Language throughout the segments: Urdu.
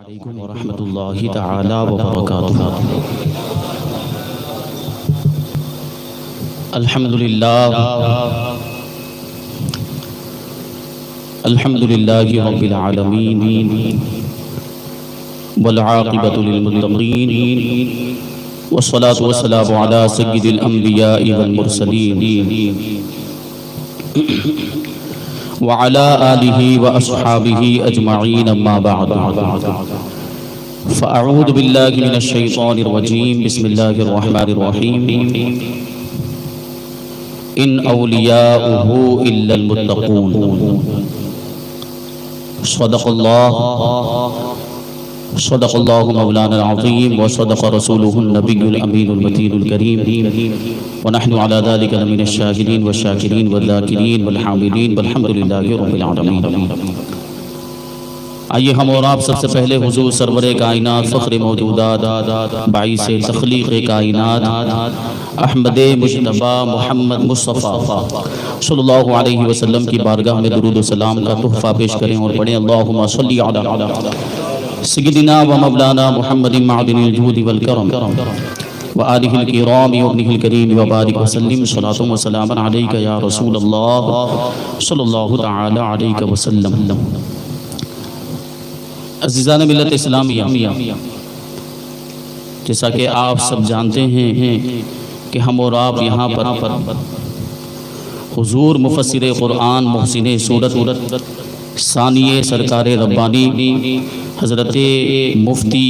علیکم ورحمۃ اللہ تعالی وبرکاتہ۔ الحمدللہ رب العالمین والعاقبۃ للمتقین والصلاة والسلام علی سید الانبیاء والمرسلین وعلى آلہ وأصحابہ اجمعین اما بعد فاعوذ باللہ من الشیطان الرجیم بسم اللہ الرحمن الرحیم ان اولیاؤہ الا المتقون صدق اللہ مولانا العظیم وصدق رسولہ النبی الامین المتین الکریم ونحن على ذلك لمن الشاهدین والشاکرین والذاکرین والحامدین والحمدللہ رب العالمین۔ آئیے ہم اور آپ سب سے پہلے حضور سرور کائنات فخر موجودات باعث تخلیق کائنات احمد مجتبی محمد مصطفیٰ صلی اللہ علیہ وسلم کی بارگاہ میں درود و سلام کا تحفہ پیش کریں اور پڑھیں اللہم صلی علی سیدنا و مولانا محمد معدن الجود والکرم وآلہ الکرام وابنہ الکریم وبارک وسلم صلاة و سلام علیکہ یا رسول اللہ صلی اللہ تعالی علیہ وسلم۔ عزیزان ملت اسلامیہ، جیسا کہ آپ سب جانتے ہیں کہ ہم اور آپ یہاں پر حضور مفسر قرآن محسن سورت ثانی سرکار ربانی حضرت مفتی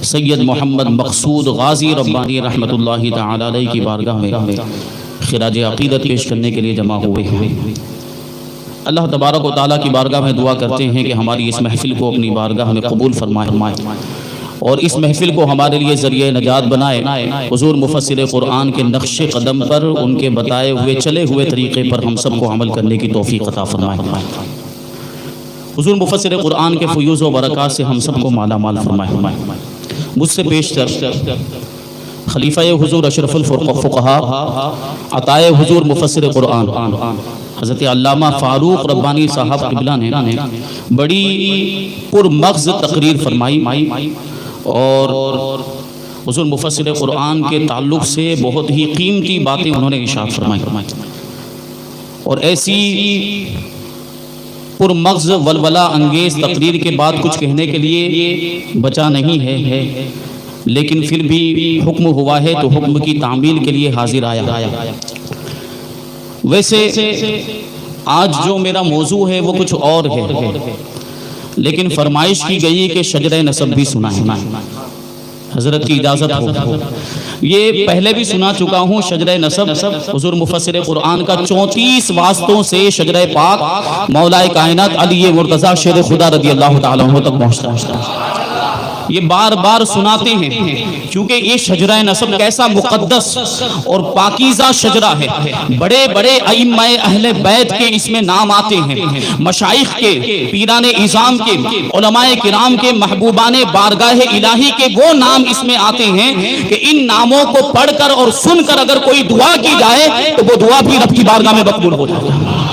سید محمد مقصود غازی ربانی رحمۃ اللہ تعالی علیہ کی بارگاہ میں خراج عقیدت پیش کرنے کے لیے جمع ہوئے ہیں۔ اللہ تبارک و تعالیٰ کی بارگاہ میں دعا کرتے ہیں کہ ہماری اس محفل کو اپنی بارگاہ میں قبول فرمائے اور اس محفل کو ہمارے لیے ذریعہ نجات بنائے، حضور مفسر قرآن کے نقش قدم پر ان کے بتائے ہوئے چلے ہوئے طریقے پر ہم سب کو عمل کرنے کی توفیق عطا فرمائے۔ حضور مفسر قرآن کے فیوز و برکات سے ہم سب کو مالا مال فرمائے۔ مجھ سے پیشتر خلیفہ حضور اشرف الفقہاء عطائے حضور مفسر قرآن حضرت علامہ فاروق ربانی صاحب قبلہ نے بڑی پرمغز تقریر فرمائی اور حضور مفسر قرآن کے تعلق سے بہت ہی قیمتی باتیں انہوں نے ارشاد فرمائی اور ایسی پرمغز ولولہ انگیز تقریر کے بعد کچھ کہنے کے لیے بچا نہیں ہے، لیکن پھر بھی حکم ہوا ہے تو حکم کی تعمیل کے لیے حاضر آیا۔ ویسے آج جو میرا موضوع ہے وہ کچھ اور ہے، لیکن فرمائش کی گئی کہ شجرہ نسب بھی سنائیں، حضرت کی اجازت ہو۔ یہ پہلے بھی سنا چکا ہوں شجرہ نسب حضور مفسر قرآن کا 34 واسطوں سے شجرہ پاک مولا کائنات علی مرتضیٰ شیر خدا رضی اللہ تعالیٰ عنہ تک پہنچتا ہے۔ یہ بار بار سناتے ہیں کیونکہ یہ شجرہ نسب کیسا مقدس اور پاکیزہ شجرہ ہے۔ بڑے بڑے ائمہ اہل بیت کے اس میں نام آتے ہیں، مشائخ کے، پیران اعظام کے، علماء کرام کے، محبوبان بارگاہ الہی کے وہ نام اس میں آتے ہیں کہ ان ناموں کو پڑھ کر اور سن کر اگر کوئی دعا کی جائے تو وہ دعا بھی رب کی بارگاہ میں مقبول ہو جائے گا۔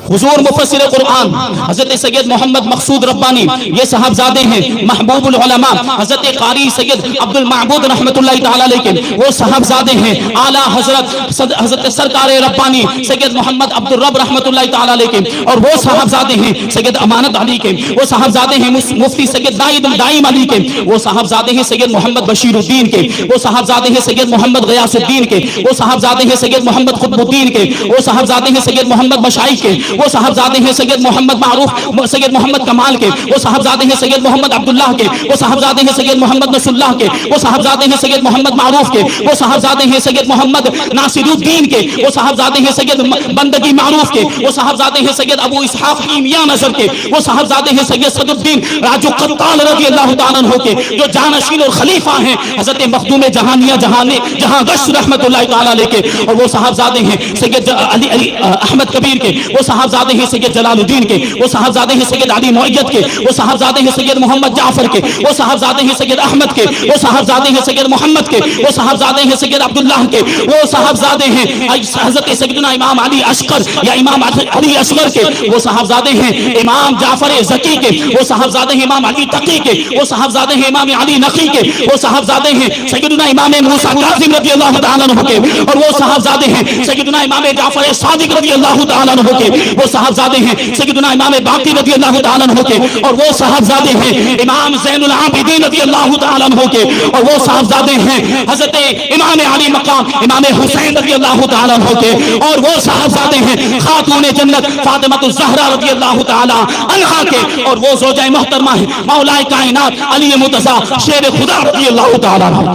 حضور مفسر قرآن حضرت سید محمد مقصود ربانی یہ صاحبزادے ہیں، محبوب العلماء حضرت قاری سید عبد المعبود رحمۃ اللہ تعالی علیہ کے وہ صاحبزادے ہیں، اعلیٰ حضرت سرکار ربانی سید محمد عبد الرب رحمۃ اللہ تعالی علیہ کے اور وہ صاحبزادے ہیں سید امانت علی کے، وہ صاحبزادے ہیں مفتی سید دائم علی کے، وہ صاحبزادے ہیں سید محمد بشیر الدین کے، وہ صاحبزادے ہیں سید محمد غیاث الدین کے، وہ صاحبزادے ہیں سید محمد قطب الدین کے، وہ صاحبزادے ہیں سید محمد مشائخ کے، وہ صاحبزادے ہیں سید محمد معروف سید محمد کمال کے، وہ صاحبزادے ہیں سید محمد عبداللہ کے، وہ صاحبزادے ہیں سید محمد نصر اللہ کے، وہ صاحبزادے ہیں سید محمد معروف کے، وہ صاحبزادے ہیں سید محمد ناصر الدین کے، وہ صاحبزادے ہیں سید بندگی معروف کے، وہ صاحبزادے ہیں سید ابو اسحاق کیمیا نظر کے، وہ صاحبزادے ہیں سید صدر الدین راجو قطال رضی اللہ تعالیٰ عنہ کے جو جانشین اور خلیفہ ہیں حضرت مخدوم جہانیہ جہاں گش رحمت اللہ تعالیٰ علیہ کے، اور وہ صاحبزادے ہیں سید علی احمد کبیر کے، وہ صاحب صاحبزادے ہیں سید جلال الدین کے، وہ صاحبزادے ہیں سید علی معید کے، وہ صاحبزادے ہیں سید محمد جعفر کے، وہ صاحبزادے ہیں سید احمد کے، وہ صاحبزادے ہیں سید محمد کے، وہ صاحبزادے ہیں سید عبداللہ کے، وہ صاحبزادے ہیں حضرت سیدنا امام علی اشقر یا امام علی اصغر کے، وہ صاحبزادے ہیں امام جعفر زکی کے، وہ صاحبزادے ہیں امام علی تقی کے، وہ صاحبزادے ہیں امام علی نقی کے، وہ صاحبزادے ہیں سیدنا امام موسیٰ کاظم رضی اللہ تعالیٰ عنہ کے، اور وہ صاحبزادے ہیں سیدنا امام جعفر صادق رضی اللہ تعالیٰ عنہ کے، وہ صاحبزادے ہیں سیدنا امام باقر رضی اللہ تعالیٰ عنہ کے، اور وہ صاحبزادے ہیں امام زین العابدین رضی اللہ تعالیٰ عنہ کے، اور وہ صاحبزادے ہیں حضرت امام علی مقام امام حسین رضی اللہ تعالیٰ عنہ کے، اور وہ صاحبزادے ہیں خاتون جنت فاطمہ الزہرا رضی اللہ تعالیٰ عنہا کے، اور وہ زوجہ محترمہ ہے مولا کائنات علی مرتضیٰ شیر خدا رضی اللہ تعالیٰ عنہ۔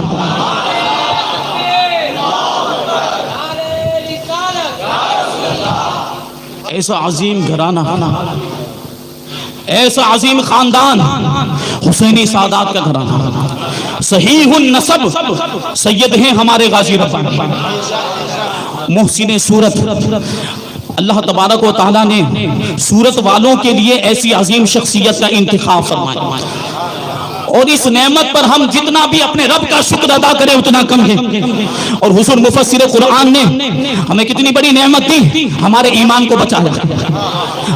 ایسا عظیم گھرانہ، ایسا عظیم خاندان حسینی سادات کا گھرانہ، صحیح النسب سید ہیں ہمارے غازی ربانی، محسن صورت۔ اللہ تبارک و تعالیٰ نے صورت والوں کے لیے ایسی عظیم شخصیت کا انتخاب فرمایا، اور اس نعمت پر ہم جتنا بھی اپنے رب کا شکر ادا کریں اتنا کم ہے۔ اور حضور مفسر قرآن نے ہمیں کتنی بڑی نعمت دی، ہمارے ایمان کو بچایا،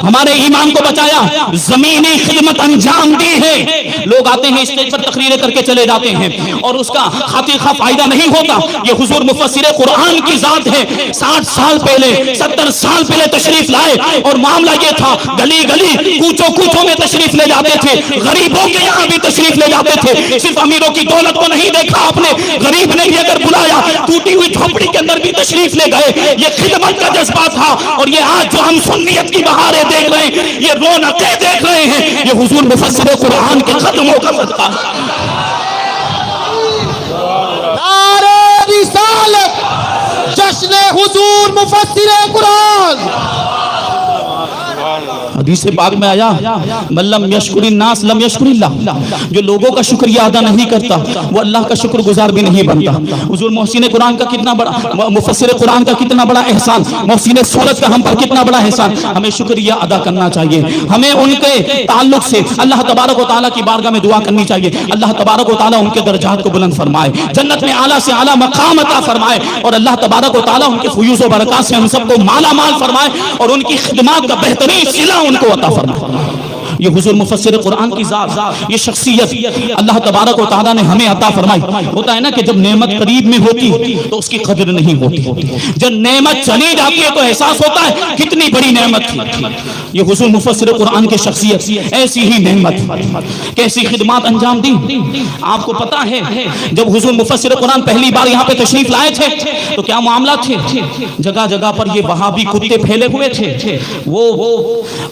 ہمارے ایمان کو بچایا، زمینی خدمت انجام دی ہے۔ لوگ آتے ہیں اسٹیج پر تقریریں کر کے چلے جاتے ہیں اور اس کا خاطر خواہ فائدہ نہیں ہوتا۔ یہ حضور مفسر قرآن کی ذات ہے، 60 سال پہلے 70 سال پہلے تشریف لائے، اور معاملہ یہ تھا گلی گلی کوچوں کوچوں میں تشریف لے جاتے تھے، غریبوں کے یہاں بھی تشریف لے جاتے تھے۔ صرف امیروں کی دولت کو نہیں دیکھا آپ نے، غریب نے بھی اگر بلایا ٹوٹی ہوئی جھوپڑی کے اندر بھی تشریف لے گئے۔ یہ خدمت کا جذبہ تھا، اور یہ آج جو ہم سنیت کی بہاریں دیکھ رہے ہیں، یہ رونقیں دیکھ رہے ہیں، یہ حضور مفسر قرآن کے قدموں کا صدقہ ہے۔ نعرہ رسالت، جشن حضور مفسر قرآن۔ حدیث پاک میں آیا من لم یشکر الناس لم یشکر اللہ، جو لوگوں کا شکریہ ادا نہیں کرتا وہ اللہ کا شکر گزار بھی نہیں بنتا۔ حضور محسن قرآن کا کتنا بڑا، مفسر قرآن کا کتنا بڑا احسان، محسن سورت کا ہم پر کتنا بڑا احسان، ہمیں شکریہ ادا کرنا چاہیے۔ ہمیں ان کے تعلق سے اللہ تبارک و تعالیٰ کی بارگاہ میں دعا کرنی چاہیے، اللہ تبارک و تعالیٰ ان کے درجات کو بلند فرمائے، جنت میں اعلیٰ سے اعلیٰ مقام عطا فرمائے، اور اللہ تبارک و تعالیٰ ان کے فیوز و برکات سے ہم سب کو مالا مال فرمائے، اور ان کی خدمات کا بہترین صلہ ان کو عطا فرمائے۔ یہ حضور مفسر قرآن کی ذات، یہ شخصیت اللہ تبارک و تعالیٰ نے ہمیں عطا فرمائی۔ ہوتا ہے نا کہ جب نعمت قریب میں ہوتی تو اس کی قدر نہیں ہوتی، جب نعمت چلی جاتی ہے تو احساس ہوتا ہے کتنی بڑی نعمت تھی۔ یہ حضور مفسر قرآن کی شخصیت ایسی ہی نعمت، کیسی خدمات انجام دی۔ آپ کو پتا ہے جب حضور مفسر قرآن پہلی بار یہاں پہ تشریف لائے تھے تو کیا معاملات تھے؟ جگہ جگہ پر یہ وہابی کتے پھیلے ہوئے تھے، وہ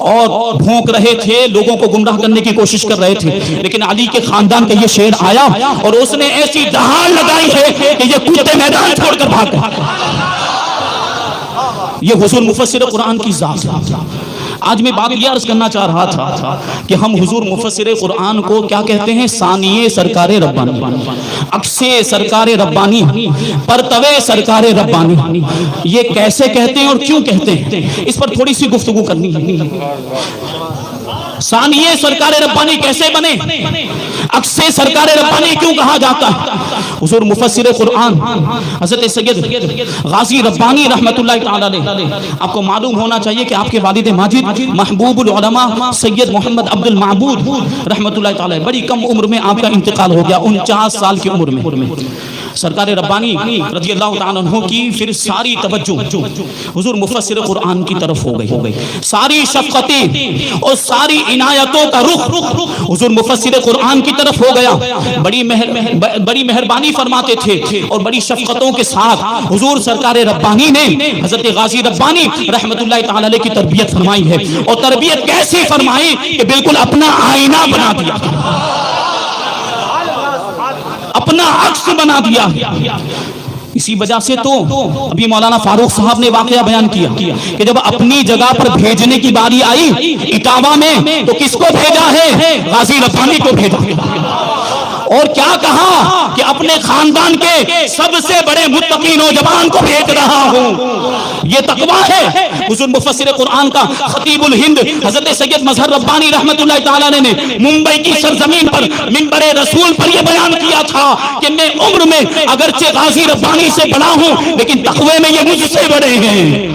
اور بھونک رہے تھے، لوگوں کو گمراہ کرنے کی کوشش کر رہے تھے، لیکن علی کے خاندان کا یہ شیر آیا اور اس نے ایسی دہاڑ لگائی ہے کہ یہ کتے میدان چھوڑ کر بھاگ گئے۔ یہ حضور مفسر قرآن کی ذات۔ آج میں بات یہ عرض کرنا چاہ رہا تھا کہ ہم حضور مفسر قرآن کو کیا کہتے ہیں؟ ثانیے سرکار ربانی، عکس سرکار ربانی، پرتوے سرکار ربانی۔ یہ کیسے کہتے ہیں اور کیوں کہتے ہیں، اس پر تھوڑی سی گفتگو کرنی ہے۔ ثانیے سرکار ربانی کیسے بنے، عکس سرکار ربانی کیوں کہا جاتا ہے؟ حضور مفسر قرآن حضرت سید غازی ربانی رحمت اللہ تعالی علیہ، آپ کو معلوم ہونا چاہیے کہ آپ کے والد ماجد محبوب العلماء سید محمد عبد المعبود رحمت اللہ تعالی بڑی کم عمر میں آپ کا انتقال ہو گیا، 49 سال کی عمر میں۔ سرکار ربانی رضی اللہ تعالیٰ عنہ کی پھر ساری توجہ حضور مفسر قرآن کی طرف ہو گئی، ساری شفقتیں اور ساری عنایتوں کا رخ حضور مفسر قرآن کی طرف ہو گیا۔ بڑی مہربانی فرماتے تھے اور بڑی شفقتوں کے ساتھ حضور سرکار ربانی نے حضرت غازی ربانی رحمت اللہ تعالی علیہ کی تربیت فرمائی ہے، اور تربیت کیسی فرمائی کہ بالکل اپنا آئینہ بنا دیا، اپنا عکس بنا دیا۔ اسی وجہ سے تو ابھی مولانا فاروق صاحب نے واقعہ بیان کیا کہ جب اپنی جگہ پر بھیجنے کی باری آئی اٹاوا میں تو کس کو بھیجا ہے؟ غازی ربانی کو بھیجا، اور کیا کہا کہ اپنے خاندان کے سب سے بڑے متقی نوجوان کو بھیج رہا ہوں۔ یہ تقویٰ ہے۔ حضور مفسر قرآن کا خطیب الہند حضرت سید مظہر ربانی رحمت اللہ تعالیٰ نے ممبئی کی سرزمین پر منبر رسول پر یہ بیان کیا تھا کہ میں عمر میں اگرچہ غازی ربانی سے بڑا ہوں لیکن تقوی میں یہ مجھ سے بڑے ہیں۔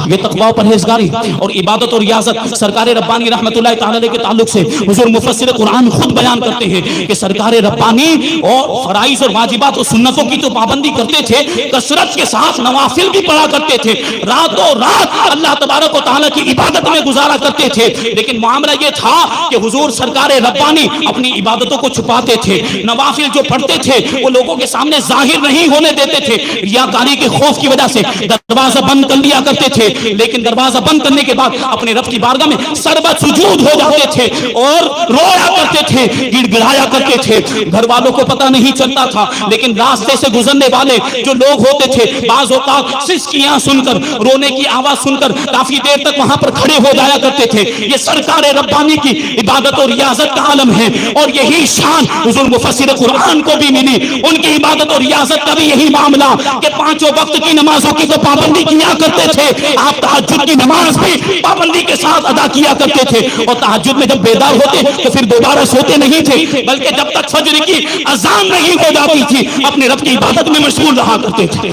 یہ تقویٰ و پرہیزگاری اور عبادت اور ریاضت سرکار ربانی رحمت اللہ تعالی کے تعلق سے حضور مفسر قرآن خود بیان کرتے ہیں کہ سرکار ربانی اور فرائض اور واجبات اور سنتوں کی تو پابندی کرتے تھے، کثرت کے ساتھ نوافل بھی پڑھا کرتے تھے، راتوں رات اللہ تبارک و تعالی کی عبادت میں گزارا کرتے تھے، لیکن معاملہ یہ تھا کہ حضور سرکار ربانی اپنی عبادتوں کو چھپاتے تھے، نوافل جو پڑھتے تھے وہ لوگوں کے سامنے ظاہر نہیں ہونے دیتے تھے، ریاکاری کے خوف کی وجہ سے دروازہ بند کر لیا کرتے تھے، لیکن دروازہ بند کرنے کے بعد اپنے رب کی بارگاہ میں سربت سجود ہو جاتے تھے اور رویا کرتے تھے، گڑ گڑایا کرتے تھے۔ گھر والوں کو پتہ نہیں چلتا تھا، لیکن راستے سے گزرنے والے جو لوگ ہوتے تھے بعض اوقات سسکیاں سن کر، رونے کی آواز سن کر کافی دیر تک وہاں پر کھڑے ہو جایا کرتے تھے۔ یہ سرکار ربانی کی عبادت اور ریاضت کا عالم ہے، اور یہی شان حضور مفسر قرآن کو بھی ملی۔ ان کی عبادت اور ریاضت کا بھی یہی معاملہ کہ پانچوں وقت کی نمازوں کی تو پابندی کیا کرتے تھے، آپ تہجد کی نماز بھی پابندی کے ساتھ ادا کیا کرتے تھے، اور تہجد میں جب بیدار ہوتے تو پھر دوبارہ سوتے نہیں تھے، بلکہ جب تک فجر کی اذان نہیں ہو جاتی تھی اپنے رب کی عبادت میں مشغول رہا کرتے تھے۔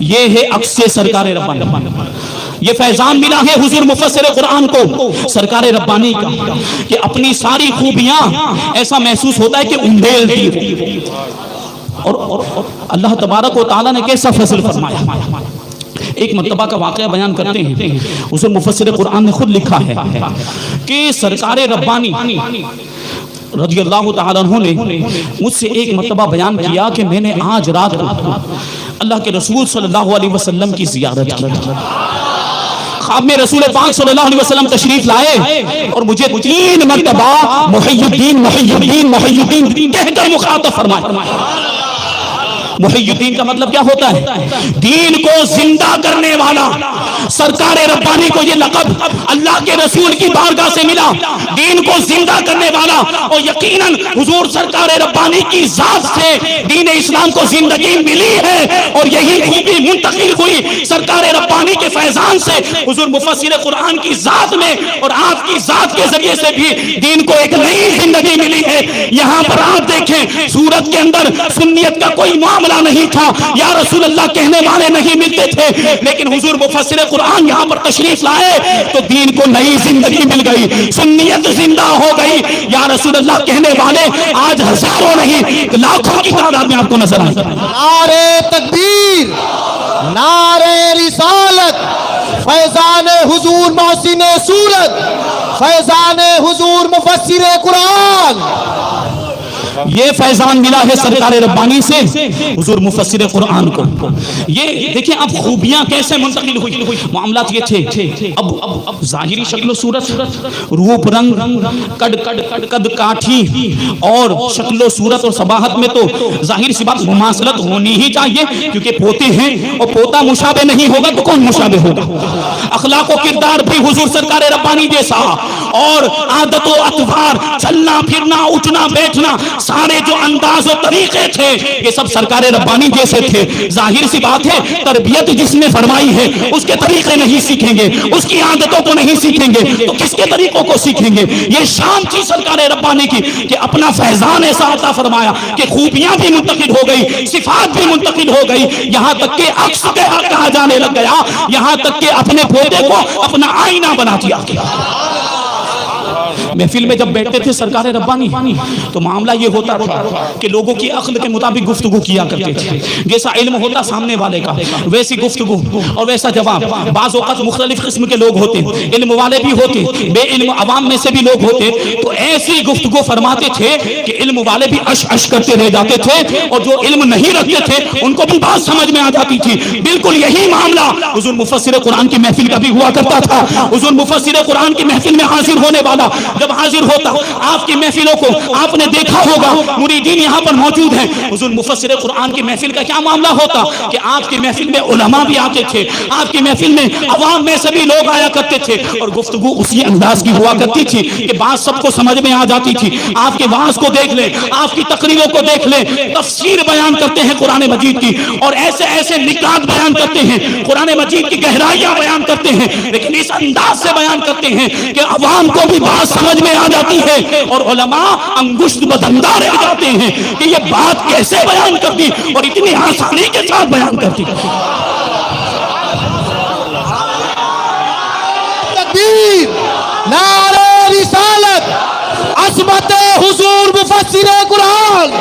یہ ہے عکس سرکار ربانی، یہ فیضان ملا ہے حضور مفسر قرآن کو سرکار ربانی کا کہ اپنی ساری خوبیاں ایسا محسوس ہوتا ہے کہ اندھیل دی اور اللہ تبارک و تعالیٰ نے کیسا فضل فرمایا۔ ایک مرتبہ کا واقعہ بیان کرتے ہیں، حضور مفسر قرآن نے خود لکھا ہے کہ سرکار ربانی رضی اللہ تعالیٰ عنہ نے مجھ سے ایک مرتبہ بیان کیا کہ میں نے آج رات کو اللہ کے رسول صلی اللہ علیہ وسلم کی زیارت کی، خواب میں رسول پاک صلی اللہ علیہ وسلم تشریف لائے اور مجھے 3 مرتبہ محی الدین محی الدین محی الدین کہہ کر مخاطب فرمایا۔ محی الدین کا مطلب کیا ہوتا ہے؟ دین کو زندہ کرنے والا۔ سرکار ربانی کو یہ لقب اللہ کے رسول کی بارگاہ سے ملا، دین کو زندہ کرنے والا، اور یقیناً حضور سرکار ربانی کی ذات سے دین اسلام کو زندگی ملی ہے، اور یہی خوبی منتقل ہوئی سرکار ربانی کے فیضان سے حضور مفسر قرآن کی ذات میں، اور آپ کی ذات کے ذریعے سے بھی دین کو ایک نئی زندگی ملی ہے۔ یہاں پر آپ دیکھیں سورت کے اندر سنیت کا کوئی معاملہ نہیں تھا، یا رسول اللہ کہنے والے نہیں ملتے تھے، لیکن حضور مفسر قرآن یہاں پر تشریف لائے تو دین کو نئی زندگی مل گئی، سنیت زندہ ہو گئی۔ یا رسول اللہ کہنے والے آج ہزاروں نہیں لاکھوں کی تعداد میں آپ کو نظر آئے۔ نعرے تکبیر، نعرے رسالت، فیضان حضور محسن سورت، فیضان حضور مفسر قرآن۔ یہ فیضان ملا ہے سرکار ربانی سے حضور مفسر قرآن کو۔ یہ دیکھیں اب خوبیاں کیسے منتقل ہوئی، معاملات یہ تھے۔ اب ظاہری شکل و صورت، روپ رنگ، قد کاٹھی اور شکل و صورت اور صباحت میں تو ظاہر سی بات مماثلت ہونی ہی چاہیے، کیونکہ پوتے ہیں اور پوتا مشابہ نہیں ہوگا تو کون مشابہ ہوگا۔ اخلاق و کردار بھی حضور سرکار ربانی جیسا، اور عادت و اطوار، چلنا پھرنا اٹھنا بیٹھنا، سارے جو انداز و طریقے تھے یہ سب سرکار ربانی جیسے تھے۔ ظاہر سی بات ہے تربیت جس نے فرمائی ہے اس کے طریقے نہیں سیکھیں گے، اس کی عادتوں کو نہیں سیکھیں گے تو کس کے طریقوں کو سیکھیں گے۔ یہ شان تھی سرکار ربانی کی کہ اپنا فیضان ایسا عطا فرمایا کہ خوبیاں بھی منتقل ہو گئی، صفات بھی منتقل ہو گئی، یہاں تک کہ عکس کہا جانے لگ گیا، یہاں تک کہ اپنے پوتے کو اپنا آئینہ بنا دیا گیا۔ محفل میں جب بیٹھتے تھے سرکار ربانی تو معاملہ یہ ہوتا تھا کہ لوگوں کی عقل کے مطابق گفتگو کیا کرتے تھے، جیسا علم ہوتا سامنے والے کا ویسی گفتگو اور ویسا جواب۔ بعض اوقات مختلف قسم کے لوگ ہوتے، علم والے بھی ہوتے، بے علم عوام میں سے بھی لوگ ہوتے، تو ایسی گفتگو فرماتے تھے کہ علم والے بھی اش اش کرتے رہ جاتے تھے، اور جو علم نہیں رکھتے تھے ان کو بھی بات سمجھ میں آ جاتی تھی۔ بالکل یہی معاملہ حضور مفسر قرآن کی محفل کا بھی ہوا کرتا تھا۔ حضور مفسر قرآن کی محفل میں حاضر ہونے والا جب حاضر ہوتا آپ کی محفلوں کو آپ نے دیکھا ہوگا، مریدین یہاں پر موجود ہیں، حضور مفسر قرآن کی محفل کا کیا معاملہ ہوتا کہ آپ کی محفل میں علماء بھی آتے تھے، آپ کی محفل میں عوام میں سبھی لوگ آیا کرتے تھے، اور گفتگو اسی انداز کی ہوا کرتی تھی کہ بات سب کو سمجھ میں آ جاتی تھی۔ آپ کے وعظ کو دیکھ لیں، آپ کی تقریروں کو دیکھ لیں، تفسیر بیان کرتے ہیں قرآن مجید کی، اور ایسے ایسے نکات بیان کرتے ہیں، قرآن مجید کی گہرائیاں بیان کرتے ہیں، لیکن اس انداز سے بیان کرتے ہیں کہ عوام کو بھی بات سمجھ میں آ جاتی ہے، اور علماء انگشت بدندہ رہ جاتے ہیں کہ یہ بات کیسے بیان کرتی اور اتنی آسانی کے ساتھ بیان کرتی۔ تکبیر، نعرہ رسالت، عظمت حضور مفسر قرآن۔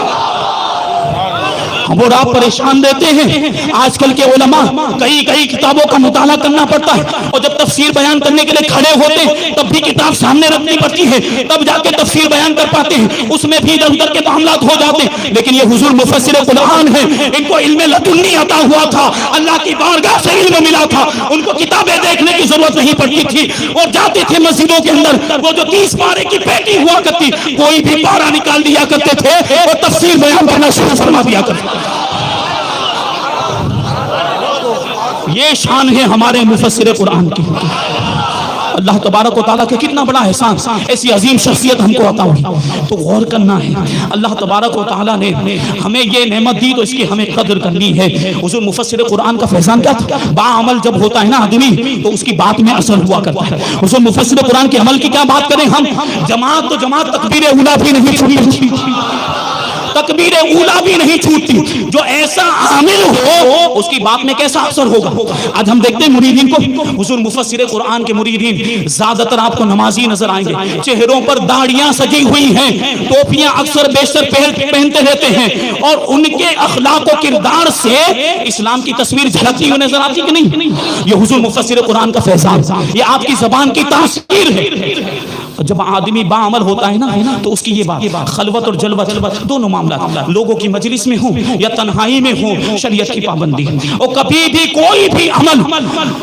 ہم اور آپ پریشان رہتے ہیں، آج کل کے علماء کئی کتابوں کا مطالعہ کرنا پڑتا ہے، اور جب تفسیر بیان کرنے کے لیے کھڑے ہوتے ہیں تب بھی کتاب سامنے رکھنی پڑتی ہے، تب جا کے تفسیر بیان کر پاتے ہیں، اس میں بھی ادھر ادھر کے معاملات ہو جاتے ہیں۔ لیکن یہ حضور مفسر قرآن ہے، ان کو علم لدنی عطا ہوا تھا، اللہ کی بارگاہ سے علم ملا تھا، ان کو کتابیں دیکھنے کی ضرورت نہیں پڑتی تھی، اور جاتے تھے مسجدوں کے اندر، وہ جو 30 پارے کی پیٹی ہوا کرتی، کوئی بھی پارا نکال دیا کرتے تھے اور تفسیر بیان کرنا شروع فرما دیا کرتے۔ یہ شان ہے ہمارے مفسر قرآن کی۔ اللہ تبارک و تعالیٰ کے کتنا بڑا احسان، ایسی عظیم شخصیت ہم کو عطا ہوئی، تو غور کرنا ہے۔ اللہ تبارک و تعالیٰ نے ہمیں یہ نعمت دی تو اس کی ہمیں قدر کرنی ہے۔ حضور مفسر قرآن کا فیضان کیا تھا؟ باعمل جب ہوتا ہے نا آدمی تو اس کی بات میں اثر ہوا کرتا ہے۔ حضور مفسر قرآن کے عمل کی کیا بات کریں ہم؟ جماعت تو جماعت، تکبیر اولیٰ بھی نہیں چھوٹی، تکبیر اولیٰ بھی نہیں چھوٹتی۔ جو ایسا عامل ہو اس کی بات میں کیسا اثر ہوگا؟ آج ہم دیکھتے ہیں مریدین کو، حضور مفسر قرآن کے مریدین زیادہ تر آپ کو نمازی نظر آئیں گے، چہروں پر داڑیاں سجی ہوئی ہیں، ٹوپیاں اکثر بیشتر پہنتے رہتے ہیں، اور ان کے اخلاق و کردار سے اسلام کی تصویر جھلکتی ہوئی نظر آتی کہ نہیں؟ یہ حضور مفسر قرآن کا فیضان، یہ آپ کی زبان کی تاثیر ہے۔ جب آدمی باعمل ہوتا ہے نا تو اس کی یہ بات، خلوت اور جلوت دونوں معاملات، لوگوں کی مجلس میں ہوں یا تنہائی میں ہوں، شریعت کی پابندی، اور کبھی بھی کوئی بھی عمل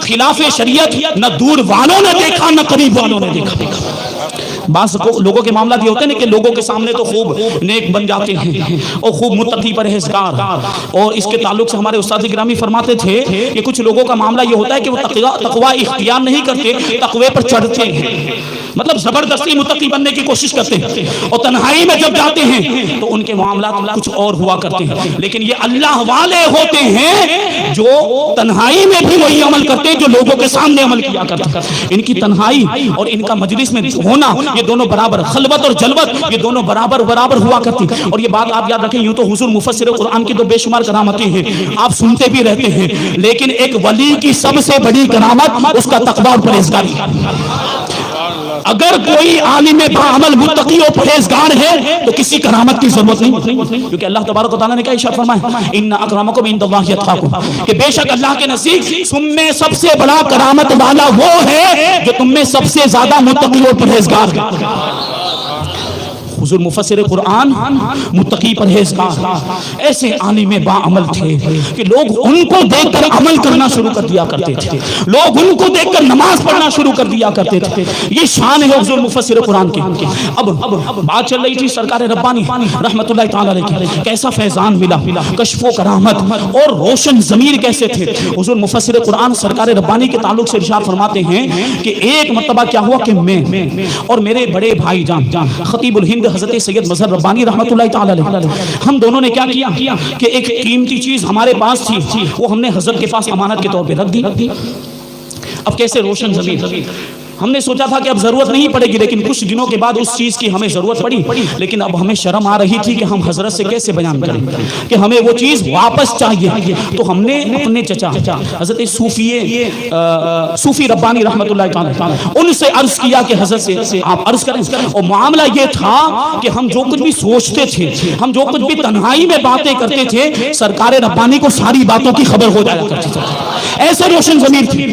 خلاف شریعت نہ دور والوں نے دیکھا نہ قریب والوں نے دیکھا۔ بعض لوگوں کے معاملات یہ ہوتے ہیں کہ لوگوں کے سامنے تو خوب نیک بن جاتے ہیں اور خوب متقی پرہیزگار، اور اس کے تعلق سے ہمارے استاد گرامی فرماتے تھے کہ کچھ لوگوں کا معاملہ یہ ہوتا ہے کہ وہ تقوی اختیار نہیں کرتے، تقوی پر چڑھتے ہیں، مطلب زبردستی متقی بننے کی کوشش کرتے ہیں، اور تنہائی میں جب جاتے ہیں تو ان کے معاملات کچھ اور ہوا کرتے ہیں۔ لیکن یہ اللہ والے ہوتے ہیں جو تنہائی میں بھی وہی عمل کرتے ہیں جو لوگوں کے سامنے عمل کیا کرتے ہیں۔ ان کی تنہائی اور ان کا مجلس میں ہونا یہ دونوں برابر، خلوت اور جلوت یہ دونوں برابر ہوا کرتی۔ اور یہ بات آپ یاد رکھیں، یوں تو حضور مفسر قرآن کی تو بے شمار کرامتیں ہیں، آپ سنتے بھی رہتے ہیں، لیکن ایک ولی کی سب سے بڑی کرامت اس کا تقویٰ اور پرہیزگاری۔ اگر کوئی عالم باعمل متقی اور پرہیزگار ہے تو کسی کرامت کی ضرورت نہیں، کیونکہ اللہ تبارک و تعالیٰ نے کیا ارشاد فرمایا، ان اکرمکم عند اللہ اتقاکم، کہ بے شک اللہ کے نزدیک تم میں سب سے بڑا کرامت والا وہ ہے جو تم میں سب سے زیادہ متقی اور پرہیزگار ہے۔ حضور مفسر قرآن متقی پرہیزگار ایسے عالم باعمل تھے کہ لوگ ان کو دیکھ کر عمل کرنا شروع کر دیا کرتے تھے، لوگ ان کو دیکھ کر نماز پڑھنا شروع کر دیا کرتے تھے۔ یہ شان ہے حضور مفسر قرآن کی۔ اب بات چل رہی تھی سرکار ربانی رحمت اللہ تعالی علیہ، کیسا فیضان ملا، کشف و کرامت اور روشن ضمیر کیسے تھے۔ حضور مفسر قرآن سرکار ربانی کے تعلق سے ارشاد فرماتے ہیں کہ ایک مرتبہ کیا ہوا کہ میں اور میرے بڑے بھائی جان خطیب الہند حضرت سید مظہر ربانی رحمت اللہ تعالی علیہ، ہم دونوں نے کیا کیا کہ ایک قیمتی چیز ہمارے پاس تھی، وہ ہم نے حضرت کے پاس امانت کے طور پہ رکھ دی۔ اب کیسے روشن ضمیر، ہم نے سوچا تھا کہ اب ضرورت نہیں پڑے گی، لیکن کچھ دنوں کے بعد اس چیز کی ہمیں ضرورت پڑی، لیکن اب ہمیں شرم آ رہی تھی کہ ہم حضرت سے کیسے بیان کریں کہ ہمیں وہ چیز واپس چاہیے۔ تو ہم نے اپنے چچا حضرت صوفی ربانی رحمت اللہ تعالی ان سے عرض کیا کہ حضرت سے آپ عرض کریں، اور معاملہ یہ تھا کہ ہم جو کچھ بھی سوچتے تھے، ہم جو کچھ بھی تنہائی میں باتیں کرتے تھے، سرکار ربانی کو ساری باتوں کی خبر ہو جایا کرتی تھی۔ ایسے روشن ضمیر تھی،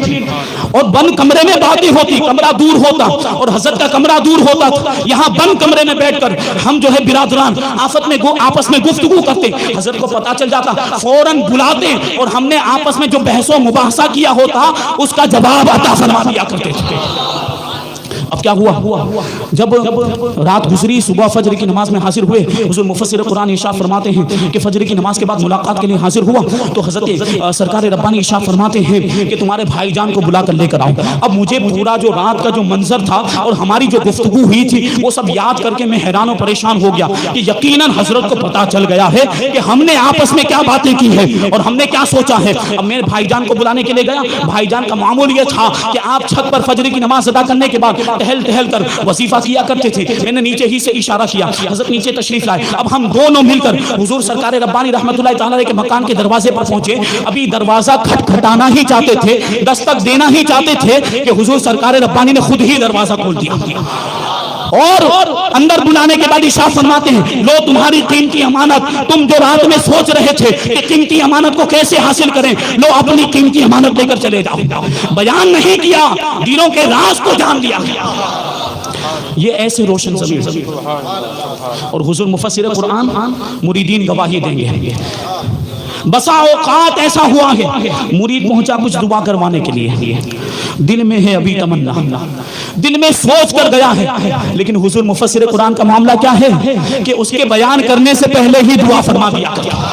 اور بند کمرے میں باتیں ہوتی، کمرہ دور ہوتا اور حضرت کا کمرہ دور ہوتا تھا، یہاں بند کمرے میں بیٹھ کر ہم جو ہے برادران آپس میں گفتگو کرتے، حضرت کو پتا چل جاتا، فوراً بلاتے اور ہم نے آپس میں جو بحث و مباحثہ کیا ہوتا اس کا جواب عطا فرما دیا کرتے تھے۔ اب کیا ہوا؟ جب رات گزری، صبح فجر کی نماز میں حاضر ہوئے، حضور مفسر قرآن ارشاد فرماتے ہیں کہ فجر کی نماز کے بعد ملاقات کے لیے حاضر ہوا تو حضرت سرکار ربانی ارشاد فرماتے ہیں کہ تمہارے بھائی جان کو بلا کر لے کر آؤ۔ اب مجھے پورا جو رات کا جو منظر تھا اور ہماری جو گفتگو ہوئی تھی وہ سب یاد کر کے میں حیران و پریشان ہو گیا کہ یقیناً حضرت کو پتا چل گیا ہے کہ ہم نے آپس میں کیا باتیں کی ہیں اور ہم نے کیا سوچا ہے۔ اب میں بھائی جان کو بلانے کے لیے گیا، بھائی جان کا معمول یہ تھا کہ آپ چھت پر فجر کی نماز ادا کرنے کے بعد ٹہل ٹہل کر وظیفہ کیا کرتے تھے۔ میں نے نیچے ہی سے اشارہ کیا، حضرت نیچے تشریف لائے۔ اب ہم دونوں مل کر حضور سرکار ربانی رحمت اللہ تعالی علیہ کے مکان کے دروازے پر پہنچے۔ ابھی دروازہ کھٹکھٹانا ہی چاہتے تھے، دستک دینا ہی چاہتے تھے کہ حضور سرکار ربانی نے خود ہی دروازہ کھول دیا اور اندر بلانے کے بعد ارشاد فرماتے ہیں لو تمہاری قیمتی امانت، تم جو رات میں سوچ رہے تھے کہ قیمتی امانت کو کیسے حاصل کریں، لو اپنی قیمتی امانت لے کر چلے جاؤ۔ بیان نہیں کیا، دلوں کے راز کو جان لیا۔ یہ ایسے روشن ضمیر اور حضور مفسر قرآن مریدین گواہی دیں گے۔ بسا اوقات ایسا ہوا ہے مرید پہنچا کچھ دعا کروانے کے لیے، دل میں ہے ابھی تمنا، دل میں سوچ کر گیا ہے، لیکن حضور مفسر قرآن کا معاملہ کیا ہے کہ اس کے بیان کرنے سے پہلے ہی دعا فرما دیا کرتا۔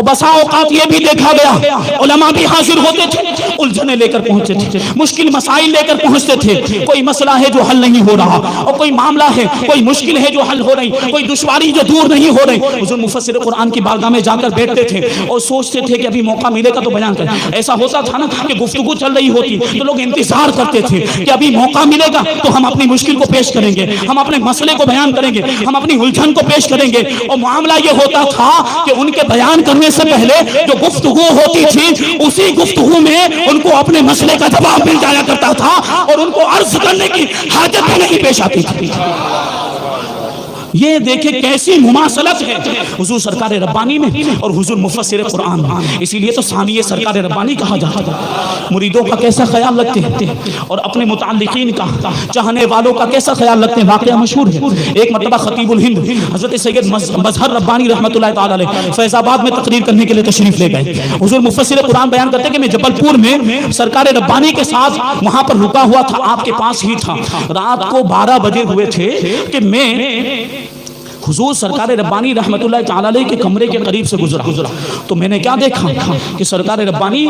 بسا اوقات یہ بھی دیکھا گیا علماء بھی حاضر ہوتے تھے، الجھنے لے کر پہنچتے تھے، مشکل مسائل لے کر پہنچتے تھے۔ کوئی مسئلہ ہے جو حل نہیں ہو رہا اور کوئی معاملہ ہے، کوئی مشکل ہے جو حل ہو رہی، کوئی دشواری جو دور نہیں ہو رہی۔ حضور مفسر قرآن کی بارگاہ میں جا کر بیٹھتے تھے اور سوچتے تھے کہ ابھی موقع ملے گا تو بیان کریں۔ ایسا ہوتا تھا نا کہ گفتگو چل رہی ہوتی تو لوگ انتظار کرتے تھے کہ ابھی موقع ملے گا تو ہم اپنی مشکل کو پیش کریں گے، ہم اپنے مسئلے کو بیان کریں گے، ہم اپنی الجھن کو پیش کریں گے۔ اور معاملہ یہ ہوتا تھا کہ ان کے بیان کرنے سے پہلے جو گفتگو ہوتی تھی اسی گفتگو میں ان کو اپنے مسئلے کا جواب مل جایا کرتا تھا اور ان کو عرض کرنے کی حاجت بھی نہیں پیش آتی تھی۔ یہ دیکھیں کیسی مماثلت ہے حضور سرکار ربانی میں اور حضور مفسر قرآن میں، اسی لیے تو ثانیہ سرکار ربانی کہا جاتا ہے۔ مریدوں کا کیسا خیال رکھتے ہیں اور اپنے متعلقین کا، چاہنے والوں کا کیسا خیال رکھتے ہیں۔ واقعہ مشہور ہے، ایک مرتبہ خطیب الہند حضرت سید مظہر ربانی رحمۃ اللہ تعالی علیہ فیض آباد میں تقریر کرنے کے لیے تشریف لے گئے۔ حضور مفسر قرآن بیان کرتے ہیں کہ میں جبل پور میں سرکار ربانی کے ساتھ وہاں پر رکا ہوا تھا، آپ کے پاس ہی تھا۔ رات کو 12 بجے ہوئے تھے کہ میں حضور سرکار ربانی رحمت اللہ تعالی علیہ کے کمرے کے قریب سے گزرا تو میں نے کیا دیکھا کہ سرکار ربانی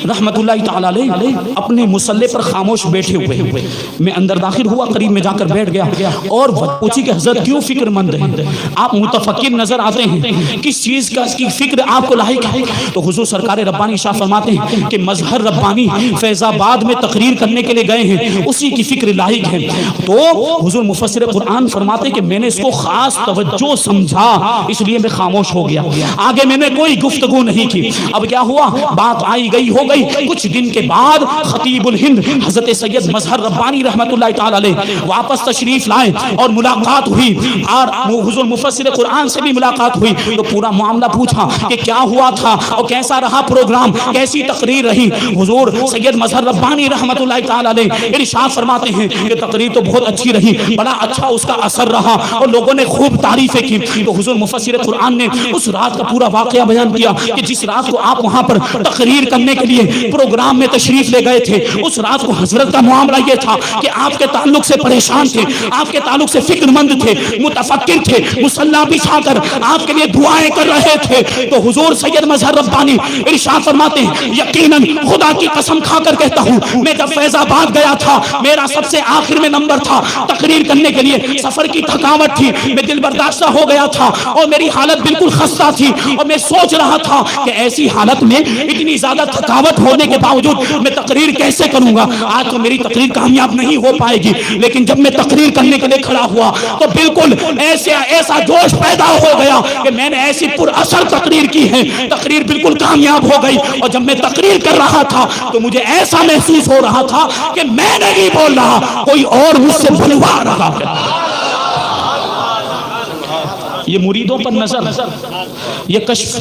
رحمت اللہ تعالی علیہ اپنے مصلی پر خاموش بیٹھے ہوئے۔ میں اندر داخل ہوا، قریب میں جا کر بیٹھ گیا اور پوچھی کہ حضرت کیوں فکر مند ہیں، آپ متفکر نظر آتے ہیں، کس چیز کا کی فکر آپ کو لاحق ہے؟ تو حضور سرکار ربانی شاہ فرماتے ہیں کہ مظہر ربانی فیض آباد میں تقریر کرنے کے لیے گئے ہیں، اسی کی فکر لاحق ہے۔ تو حضور مفسر قرآن فرماتے ہیں کہ میں نے اس کو خاص جو سمجھا اس لیے میں خاموش ہو گیا، آگے میں نے کوئی گفتگو نہیں کی۔ اب کیا ہوا، بات آئی گئی ہو گئی۔ کچھ دن کے بعد خطیب الہند حضرت سید مظہر ربانی رحمت اللہ تعالی علیہ واپس تشریف لائے اور ملاقات ہوئی اور حضور مفسر قرآن سے بھی ملاقات ہوئی تو پورا معاملہ پوچھا کہ کیا ہوا تھا اور کیسا رہا پروگرام، کیسی تقریر رہی۔ حضور سید مظہر ربانی رحمت اللہ تعالی علیہ ارشاد فرماتے ہیں کہ تقریر تو بہت اچھی رہی، بڑا اچھا اس کا اثر رہا اور لوگوں نے خوب تعریفیں کی۔ تو حضور مفسر قرآن نے اس رات کا پورا واقعہ بیان کیا کہ جس رات کو آپ وہاں پر تقریر کرنے کے لیے پروگرام میں تشریف لے گئے تھے، اس رات کو حضرت کا معاملہ یہ تھا کہ آپ کے تعلق سے پریشان تھے، آپ کے تعلق سے فکر مند تھے، متفکر تھے، مصلی بچھا کر آپ کے لیے دعائیں کر رہے تھے۔ تو حضور سید مظہر ربانی ارشاد فرماتے ہیں یقیناً خدا کی قسم کھا کر کہتا ہوں میں جب فیض آباد گیا تھا میرا سب سے آخر میں نمبر تھا تقریر کرنے کے لیے، سفر کی تھکاوٹ تھی، میں دل برداشتہ ہو گیا تھا اور میری حالت بالکل خستہ تھی اور میں سوچ رہا تھا کہ ایسی حالت میں اتنی زیادہ تھکاوٹ ہونے کے باوجود میں تقریر کیسے کروں گا، آج تو میری تقریر کامیاب نہیں ہو پائے گی۔ لیکن جب میں تقریر کرنے کے لیے کھڑا ہوا تو بالکل ایسا جوش پیدا ہو گیا کہ میں نے ایسی پر اثر تقریر کی ہے، تقریر بالکل کامیاب ہو گئی۔ اور جب میں تقریر کر رہا تھا تو مجھے ایسا محسوس ہو رہا تھا کہ میں نہیں بول رہا، کوئی اور مجھ سے بلوا رہا ہے۔ یہ مریدوں پر نظر، یہ کشف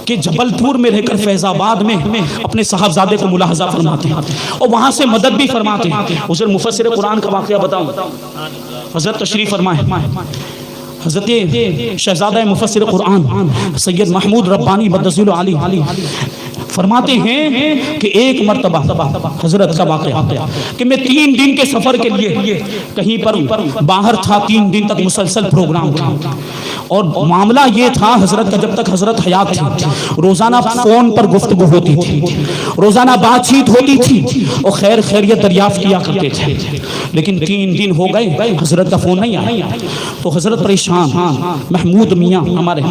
کہ جبل پور میں رہ کر فیض آباد میں اپنے صاحبزادے کو ملاحظہ فرماتے ہیں اور وہاں سے مدد بھی فرماتے ہیں۔ حضرت مفسر قرآن کا واقعہ بتاؤں، حضرت تشریف فرمائے، حضرت شہزادہ مفسر قرآن سید محمود ربانی مدثر علی فرماتے ہیں کہ ایک مرتبہ حضرت کا واقعہ کہ میں 3 دن کے سفر کے لیے کہیں پر باہر تھا، 3 دن تک مسلسل پروگرام تھا، اور معاملہ یہ تھا حضرت کا جب تک حضرت حیات تھی روزانہ فون پر گفتگو ہوتی تھی، روزانہ بات چیت ہوتی تھی اور خیر خیریت دریافت کیا کرتے تھے، لیکن 3 دن ہو گئے حضرت کا فون نہیں آیا تو حضرت پریشان، محمود میاں ہمارے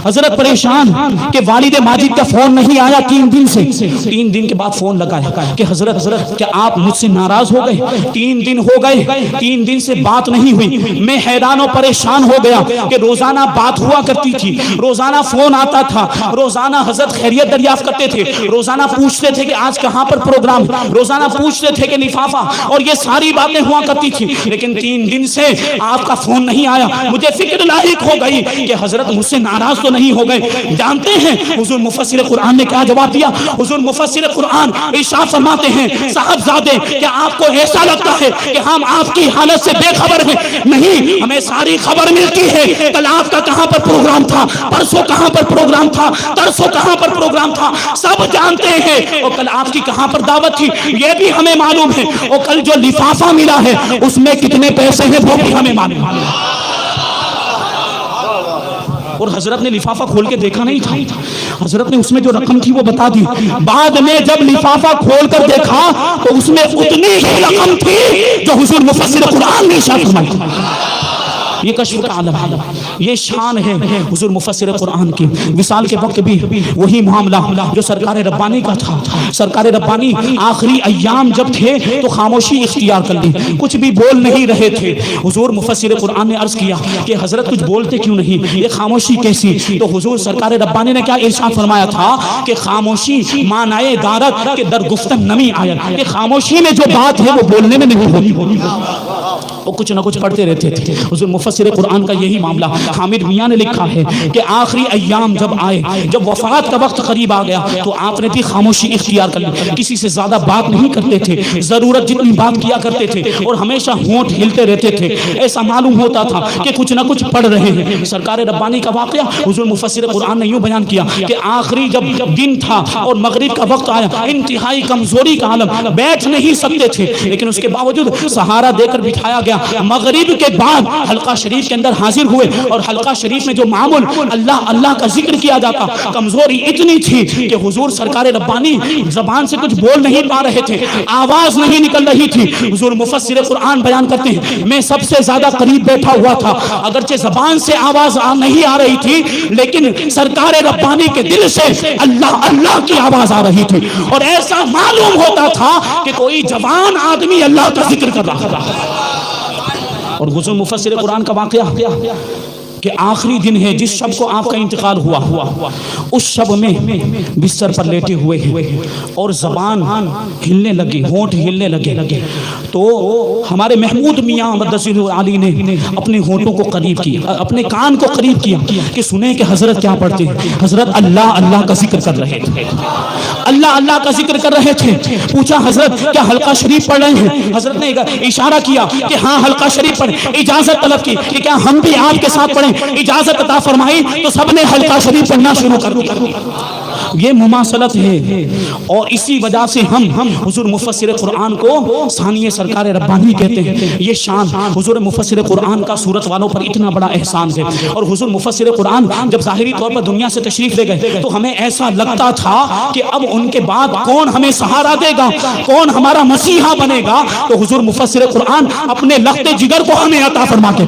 حضرت پریشان کہ والد ماجد کا فون نہیں آیا 3 دن سے۔ 3 دن کے بعد فون لگایا کہ حضرت کیا آپ مجھ سے ناراض ہو گئے؟ 3 دن ہو گئے، 3 دن سے بات نہیں ہوئی۔ میں حیران و پریشان ہو گیا کہ روزانہ بات ہوا کرتی تھی، روزانہ فون آتا تھا، روزانہ حضرت خیریت دریافت کرتے تھے، روزانہ پوچھتے تھے کہ آج کہاں پر پروگرام، روزانہ پوچھتے تھے کہ لفافہ، اور یہ ساری باتیں ہوا کرتی تھی، لیکن 3 دن سے آپ کا فون نہیں آیا۔ مجھے فکر لاحق ہو گئی کہ حضرت مجھ سے ناراض تو نہیں ہو گئے۔ جانتے ہیں حضور مفسر قرآن نے کیا جواب دیا؟ حضور مفسر قرآن ارشاد فرماتے ہیں صاحبزادے کیا آپ کو ایسا لگتا ہے کہ ہم آپ کی حالت سے بے خبر ہیں؟ نہیں، ہمیں ساری خبر ملتی ہے۔ کل آپ کا کہاں پر پروگرام تھا، پرسوں کہاں پر پروگرام تھا، ترسوں کہاں پر پروگرام تھا، سب جانتے ہیں۔ اور کل آپ کی کہاں پر دعوت تھی یہ بھی ہمیں معلوم ہے، اور کل جو لفافہ ملا ہے اس میں کتنے پیسے ہیں وہ بھی ہمیں معلوم ہے۔ اور حضرت نے لفافہ کھول کے دیکھا نہیں تھا، حضرت نے اس میں جو رقم تھی وہ بتا دی۔ بعد میں جب لفافہ کھول کر دیکھا تو اس میں اتنی ہی رقم تھی جو حضور مفسر قرآن نے ارشاد فرمائی۔ یہ کشف کا عالم ہے، یہ شان ہے حضور مفسر قرآن کی۔ وصال کے وقت بھی وہی معاملہ جو سرکار ربانی کا تھا۔ سرکار ربانی آخری ایام جب تھے تو خاموشی اختیار کر لی، کچھ بھی بول نہیں رہے تھے۔ حضور مفسر قرآن نے عرض کیا کہ حضرت کچھ بولتے کیوں نہیں، یہ خاموشی کیسی؟ تو حضور سرکار ربانی نے کیا ارشاد فرمایا تھا کہ خاموشی مانائے دارت کے در گفتن نمی آیت، کہ خاموشی میں جو بات ہے وہ بولنے میں نہیں ہوتی، وہ کچھ نہ کچھ پڑھتے رہتے تھے۔ حضور مفسر قرآن کا یہی معاملہ حامد میاں نے لکھا ہے کہ آخری ایام جب آئے، جب وفات کا وقت قریب آ گیا تو آپ نے بھی خاموشی اختیار کر لی، کسی سے زیادہ بات نہیں کرتے تھے، ضرورت جتنی بات کیا کرتے تھے، اور ہمیشہ ہونٹ ہلتے رہتے تھے، ایسا معلوم ہوتا تھا کہ کچھ نہ کچھ پڑھ رہے ہیں۔ سرکار ربانی کا واقعہ حضور مفسر قرآن نے یوں بیان کیا کہ آخری جب دن تھا اور مغرب کا وقت آیا، انتہائی کمزوری کا عالم، بیٹھ نہیں سکتے تھے، لیکن اس کے باوجود سہارا دے کر بٹھایا گیا۔ مغرب کے بعد حلقہ شریف کے اندر حاضر ہوئے، اور حلقہ شریف میں جو معمول اللہ اللہ کا ذکر کیا جاتا، کمزوری اتنی تھی کہ حضور سرکار ربانی زبان سے کچھ بول نہیں پا رہے تھے، آواز نہیں نکل رہی تھی۔ حضور مفسر قرآن بیان کرتے ہیں میں سب سے زیادہ قریب بیٹھا ہوا تھا، اگرچہ زبان سے آواز نہیں آ رہی تھی لیکن سرکار ربانی کے دل سے اللہ اللہ کی آواز آ رہی تھی، اور ایسا معلوم ہوتا تھا کہ کوئی جوان آدمی اللہ کا ذکر کر رہا تھا۔ اور حضور مفسر قرآن کا واقعہ کہ آخری دن ہے جس شب کو آپ کا انتقال ہوا، اس شب میں بستر پر لیٹے ہوئے ہیں اور زبان ہلنے لگی، ہونٹ ہلنے لگے، تو ہمارے محمود میاں مدثر علی نے اپنے ہونٹوں کو قریب کیا، اپنے کان کو قریب کیا کہ سنیں کہ حضرت کیا پڑھتے ہیں۔ حضرت اللہ اللہ کا ذکر کر رہے تھے، اللہ اللہ کا ذکر کر رہے تھے۔ پوچھا حضرت کیا حلقہ شریف پڑھ رہے ہیں؟ حضرت نے اشارہ کیا کہ ہاں حلقہ شریف پڑھیں۔ اجازت طلب کی کہ کیا ہم بھی آپ کے ساتھ پڑھیں؟ اجازت عطا فرمائی تو سب نے حلقہ شریف پڑھنا شروع کر دیا۔ یہ مماثلت ہے، اور اسی وجہ سے ہم حضور مفسر قرآن کو ثانی سرکار ربانی کہتے ہیں۔ یہ شان حضور مفسر قرآن کا سورت والوں پر اتنا بڑا احسان ہے۔ اور حضور مفسر قرآن جب ظاہری طور پر دنیا سے تشریف لے گئے تو ہمیں ایسا لگتا تھا کہ اب ان کے بعد کون ہمیں سہارا دے گا، کون ہمارا مسیحا بنے گا، تو حضور مفسر قرآن اپنے لخت جگر کو ہمیں عطا فرما کے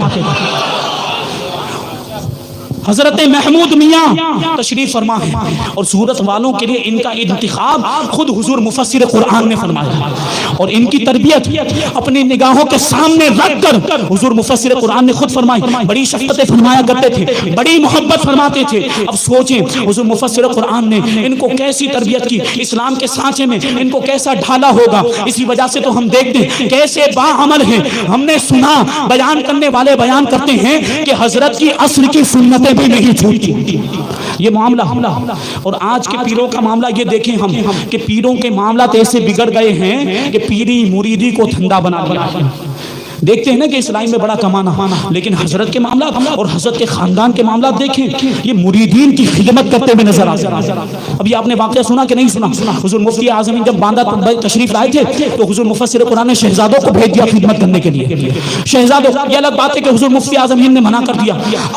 حضرت محمود میاں تشریف فرما ہے، اور سورت والوں کے لیے ان کا انتخاب خود حضور مفسر قرآن نے فرمایا، اور ان کی تربیت اپنی نگاہوں کے سامنے رکھ کر حضور مفسر قرآن نے خود فرمائی۔ بڑی شفقتیں فرمایا کرتے تھے، بڑی محبت فرماتے تھے۔ اب سوچیں حضور مفسر قرآن نے ان کو کیسی تربیت کی، اسلام کے سانچے میں ان کو کیسا ڈھالا ہوگا۔ اسی وجہ سے تو ہم دیکھتے ہیں کیسے باعمل ہیں۔ ہم نے سنا، بیان کرنے والے بیان کرتے ہیں کہ حضرت کی عصر کی سنتیں بھی نہیں چھوٹی۔ یہ معاملہ اور آج کے پیروں کا معاملہ یہ دیکھیں ہم کہ پیروں کے معاملات ایسے بگڑ گئے ہیں کہ پیری مریدی کو دھندا بنا دیا۔ دیکھتے ہیں نا کہ اسلائی میں بڑا کمانا، لیکن حضرت کے معاملات اور حضرت کے خاندان کے معاملات دیکھیں، یہ مریدین کی خدمت کرتے ہوئے نظر آتے ہیں۔ ابھی آپ نے واقعہ سنا کہ نہیں سنا؟ حضور مفتی اعظم جب باندہ تشریف لائے تھے تو حضور مفسر قرآن نے شہزادوں کو بھیج دیا خدمت کرنے کے لیے۔ شہزادوں، یہ الگ بات ہے کہ حضور مفتی اعظم نے منع کر دیا۔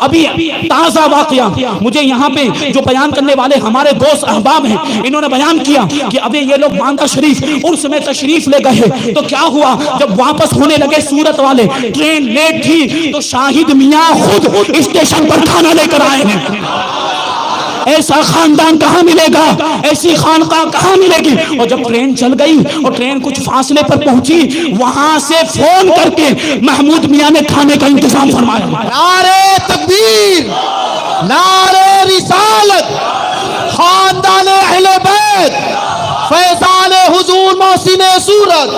ابھی تازہ واقعہ مجھے یہاں پہ جو بیان کرنے والے ہمارے دوست احباب ہیں، انہوں نے بیان کیا کہ ابھی یہ لوگ باندہ شریف عرس میں تشریف لے گئے تو کیا ہوا، جب واپس ہونے لگے سورت والے، ٹرین لیٹ تھی تو شاہد میاں خود اسٹیشن پر کھانا لے کر آئے ہیں۔ ایسا خاندان کہاں ملے گا، ایسی خانقاہ کہاں ملے گی؟ اور جب ٹرین چل گئی اور ٹرین کچھ فاصلے پر پہنچی، وہاں سے فون کر کے محمود میاں نے کھانے کا انتظام فرمایا۔ نعرے تکبیر، نعرے رسالت، خاندان اہل بیت، فیضان حضور محسن صورت،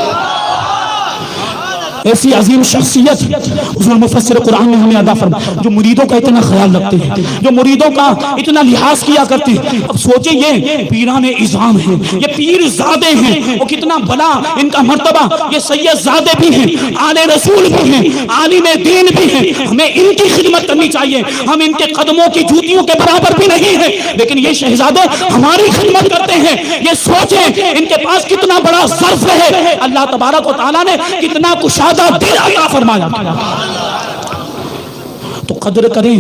ایسی عظیم شخصیت حضور مفسر قرآن نے ہمیں عطا فرمایا، جو مریدوں کا اتنا خیال رکھتے ہیں، جو مریدوں کا اتنا لحاظ کیا کرتے ہیں۔ اب سوچیں یہ پیران اعظام ہیں، یہ پیر زادے ہیں، وہ کتنا بڑا ان کا مرتبہ، یہ سید زادے بھی ہیں، آل رسول بھی ہیں، عالم دین بھی ہیں۔ ہمیں ان کی خدمت کرنی چاہیے، ہم ان کے قدموں کی جوتیوں کے برابر بھی نہیں ہیں، لیکن یہ شہزادے ہماری خدمت کرتے ہیں۔ یہ سوچیں ان کے پاس کتنا بڑا ظرف ہے، اللہ تبارک و تعالیٰ نے کتنا کشادہ دل عطا فرمایا۔ تو قدر کریں،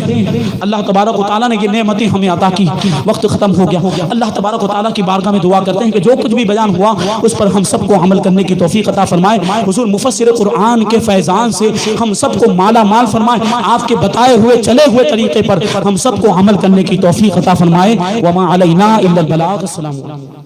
اللہ تبارک و تعالیٰ نے یہ نعمتیں ہمیں عطا کی۔ وقت ختم ہو گیا، اللہ تبارک و تعالیٰ کی بارگاہ میں دعا کرتے ہیں کہ جو کچھ بھی بیان ہوا اس پر ہم سب کو عمل کرنے کی توفیق عطا فرمائے۔ حضور مفسر قرآن کے فیضان سے ہم سب کو مالا مال فرمائے، آپ کے بتائے ہوئے چلے ہوئے طریقے پر ہم سب کو عمل کرنے کی توفیق عطا فرمائے۔ وما علینا الا البلاغ۔ السلام علیکم۔